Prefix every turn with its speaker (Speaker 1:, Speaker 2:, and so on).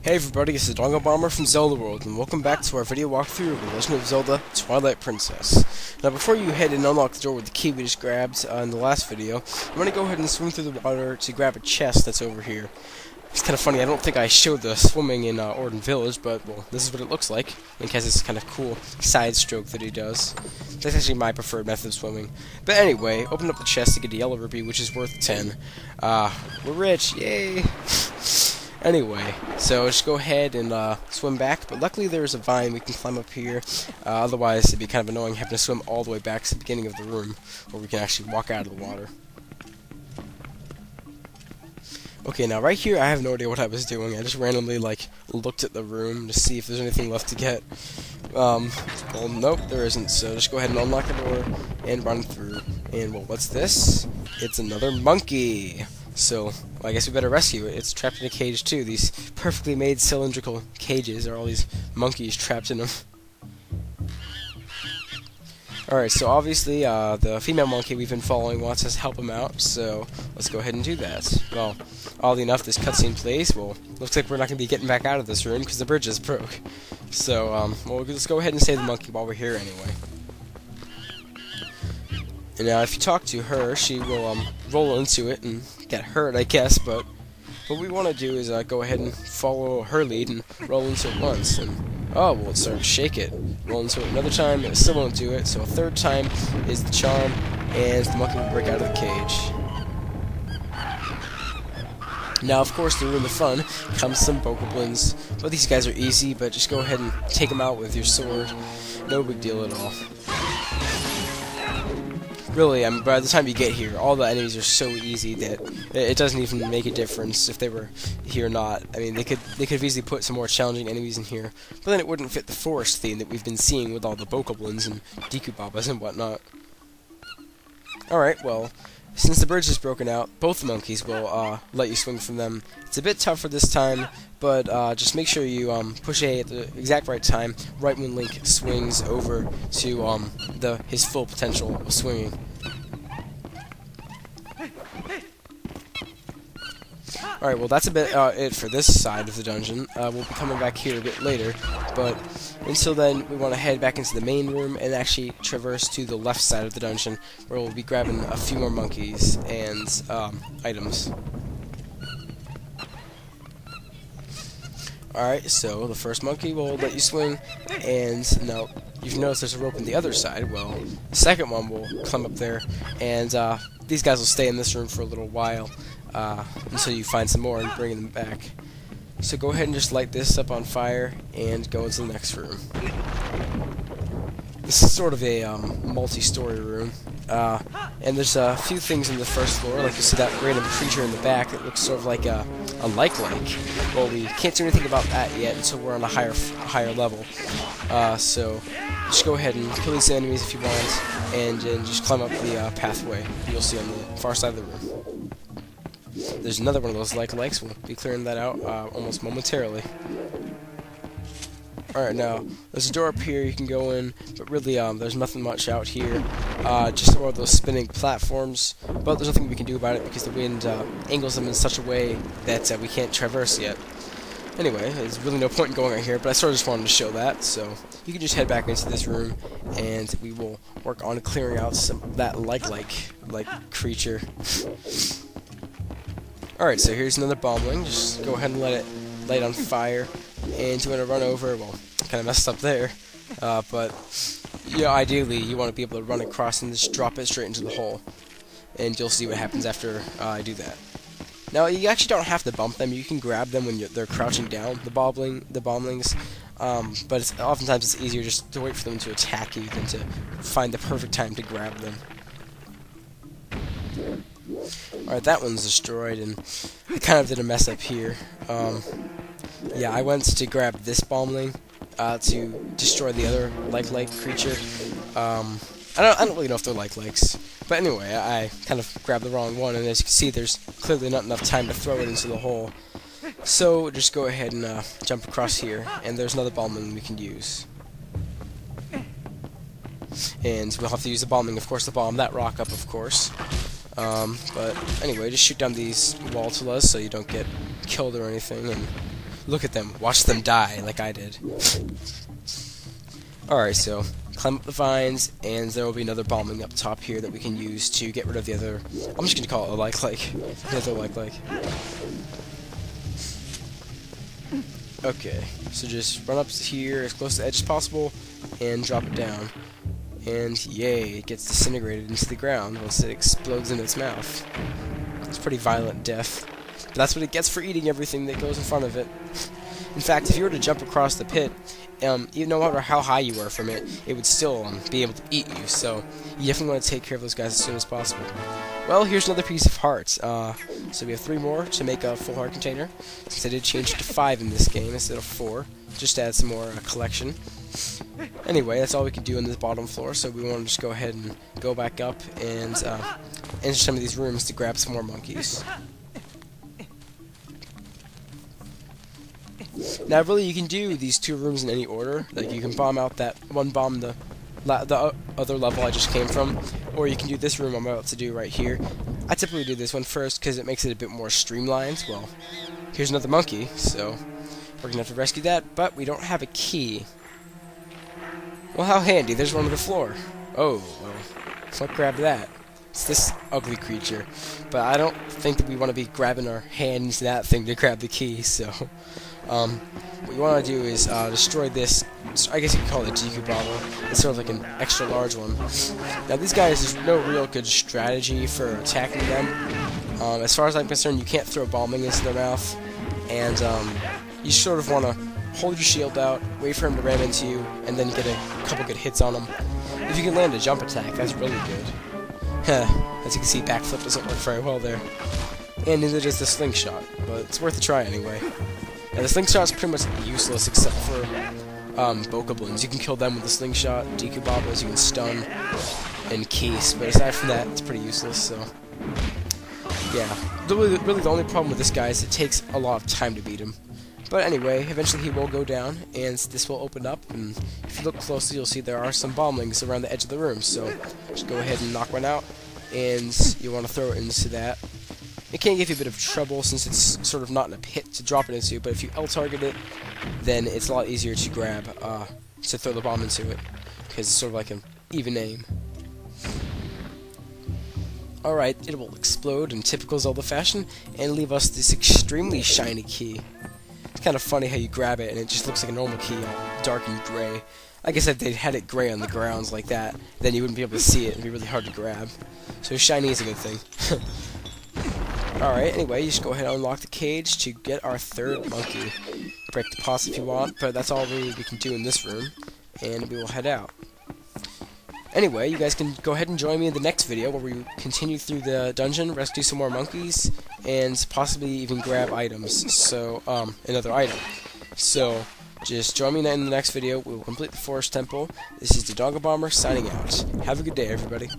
Speaker 1: Hey everybody, this is Dongo Bomber from Zelda World, and welcome back to our video walkthrough of The Legend of Zelda Twilight Princess. Now before you head and unlock the door with the key we just grabbed in the last video, I'm going to go ahead and swim through the water to grab a chest that's over here. It's kind of funny, I don't think I showed the swimming in Orden Village, but well, this is what it looks like. Link has this kind of cool side stroke that he does. That's actually my preferred method of swimming. But anyway, open up the chest to get a yellow rupee, which is worth 10. We're rich, yay! Anyway, so just go ahead and swim back, but luckily there's a vine we can climb up here, otherwise it'd be kind of annoying having to swim all the way back to the beginning of the room, where we can actually walk out of the water. Okay, now right here I have no idea what I was doing. I just randomly looked at the room to see if there's anything left to get. Well, nope, there isn't, so just go ahead and unlock the door and run through. And well, what's this? It's another monkey! So, well, I guess we better rescue it. It's trapped in a cage too. These perfectly made cylindrical cages are all these monkeys trapped in them. Alright, so obviously the female monkey we've been following wants us to help him out, so let's go ahead and do that. Well, oddly enough, this cutscene plays. Well, looks like we're not going to be getting back out of this room because the bridge is broke. So, well, let's go ahead and save the monkey while we're here anyway. And now, if you talk to her, she will roll into it and get hurt, I guess. But what we want to do is go ahead and follow her lead and roll into it once. And oh, well, it started to shake it. Roll into it another time, and it still won't do it. So a third time is the charm, and the monkey will break out of the cage. Now, of course, to ruin the fun comes some bokoblins. But these guys are easy, but just go ahead and take them out with your sword. No big deal at all. Really, by the time you get here, all the enemies are so easy that it doesn't even make a difference if they were here or not. I mean, they could have easily put some more challenging enemies in here, but then it wouldn't fit the forest theme that we've been seeing with all the bokoblins and Deku Babas and whatnot. Alright, well, since the bridge is broken out, both the monkeys will let you swing from them. It's a bit tougher this time, but just make sure you push A at the exact right time, right when Link swings over to his full potential of swinging. Alright, well that's a bit it for this side of the dungeon. We'll be coming back here a bit later, but until then we want to head back into the main room and actually traverse to the left side of the dungeon, where we'll be grabbing a few more monkeys and items. Alright, so the first monkey will let you swing, and now you've noticed there's a rope on the other side. Well, the second one will climb up there, and these guys will stay in this room for a little while until you find some more and bring them back. So go ahead and just light this up on fire and go into the next room. This is sort of a multi-story room, and there's a few things in the first floor, like you see that random creature in the back that looks sort of like a like-like. Well, we can't do anything about that yet until we're on a higher level. So just go ahead and kill these enemies if you want, and just climb up the pathway you'll see on the far side of the room. There's another one of those like-likes. We'll be clearing that out almost momentarily. Alright, now, there's a door up here you can go in, but really, there's nothing much out here. Just more of those spinning platforms, but there's nothing we can do about it because the wind angles them in such a way that we can't traverse yet. Anyway, there's really no point in going out here, but I sort of just wanted to show that, so you can just head back into this room, and we will work on clearing out some that like creature. Alright, so here's another bombling. Just go ahead and let it light on fire. And you're going to run over, well, kind of messed up there, but, you know, ideally you want to be able to run across and just drop it straight into the hole, and you'll see what happens after I do that. Now, you actually don't have to bump them. You can grab them when they're crouching down, the bomblings, but oftentimes it's easier just to wait for them to attack you than to find the perfect time to grab them. Alright, that one's destroyed, and I kind of did a mess up here. Yeah, I went to grab this bombling to destroy the other like creature. I don't really know if they're like-likes, but anyway, I kind of grabbed the wrong one, and as you can see, there's clearly not enough time to throw it into the hole. So just go ahead and jump across here, and there's another bombling we can use. And we'll have to use the bombing, of course, to bomb that rock up, of course. But anyway, just shoot down these Waltulas so you don't get killed or anything, and Look at them. Watch them die like I did. Alright, so climb up the vines, and there will be another bombing up top here that we can use to get rid of the other... I'm just going to call it a like. The other like. Okay, so just run up here as close to the edge as possible and drop it down. And yay, it gets disintegrated into the ground once it explodes in its mouth. It's pretty violent death. But that's what it gets for eating everything that goes in front of it. In fact, if you were to jump across the pit, even no matter how high you were from it, it would still be able to eat you, so you definitely want to take care of those guys as soon as possible. Well, here's another piece of heart. So we have 3 more to make a full heart container, since I did change it to 5 in this game instead of 4, just to add some more collection. Anyway, that's all we can do on this bottom floor, so we want to just go ahead and go back up and enter some of these rooms to grab some more monkeys. Now, really, you can do these 2 rooms in any order. Like, you can bomb out that one bomb the other level I just came from, or you can do this room I'm about to do right here. I typically do this one first because it makes it a bit more streamlined. Well, here's another monkey, so we're gonna have to rescue that, but we don't have a key. Well, how handy, there's one on the floor. Oh, well, let's grab that. It's this ugly creature, but I don't think that we want to be grabbing our hands that thing to grab the key, so what you want to do is destroy this, I guess you could call it a Deku Babas. It's sort of like an extra large one. Now these guys, there's no real good strategy for attacking them. As far as I'm concerned, you can't throw bombing into their mouth, and you sort of want to hold your shield out, wait for him to ram into you, and then get a couple good hits on him. If you can land a jump attack, that's really good. As you can see, backflip doesn't work very well there. And neither does the slingshot, but it's worth a try anyway. Now, the slingshot's pretty much useless except for Bokoblins. You can kill them with the slingshot, Deku Babas you can stun, and case, but aside from that, it's pretty useless, so... yeah, really the only problem with this guy is it takes a lot of time to beat him. But anyway, eventually he will go down, and this will open up, and if you look closely, you'll see there are some bomblings around the edge of the room, so just go ahead and knock one out, and you want to throw it into that. It can give you a bit of trouble since it's sort of not in a pit to drop it into, but if you L-target it, then it's a lot easier to grab, to throw the bomb into it, because it's sort of like an even aim. Alright, it will explode in typical Zelda fashion, and leave us this extremely shiny key. It's kind of funny how you grab it, and it just looks like a normal key, all dark and gray. I guess if they had it gray on the grounds like that, then you wouldn't be able to see it, it'd be really hard to grab. So shiny is a good thing. Alright, anyway, you just go ahead and unlock the cage to get our 3rd monkey. Break the pots if you want, but that's all we can do in this room, and we will head out. Anyway, you guys can go ahead and join me in the next video where we continue through the dungeon, rescue some more monkeys, and possibly even grab items. So, another item. So, just join me in the next video. We will complete the Forest Temple. This is the Doggo Bomber signing out. Have a good day, everybody.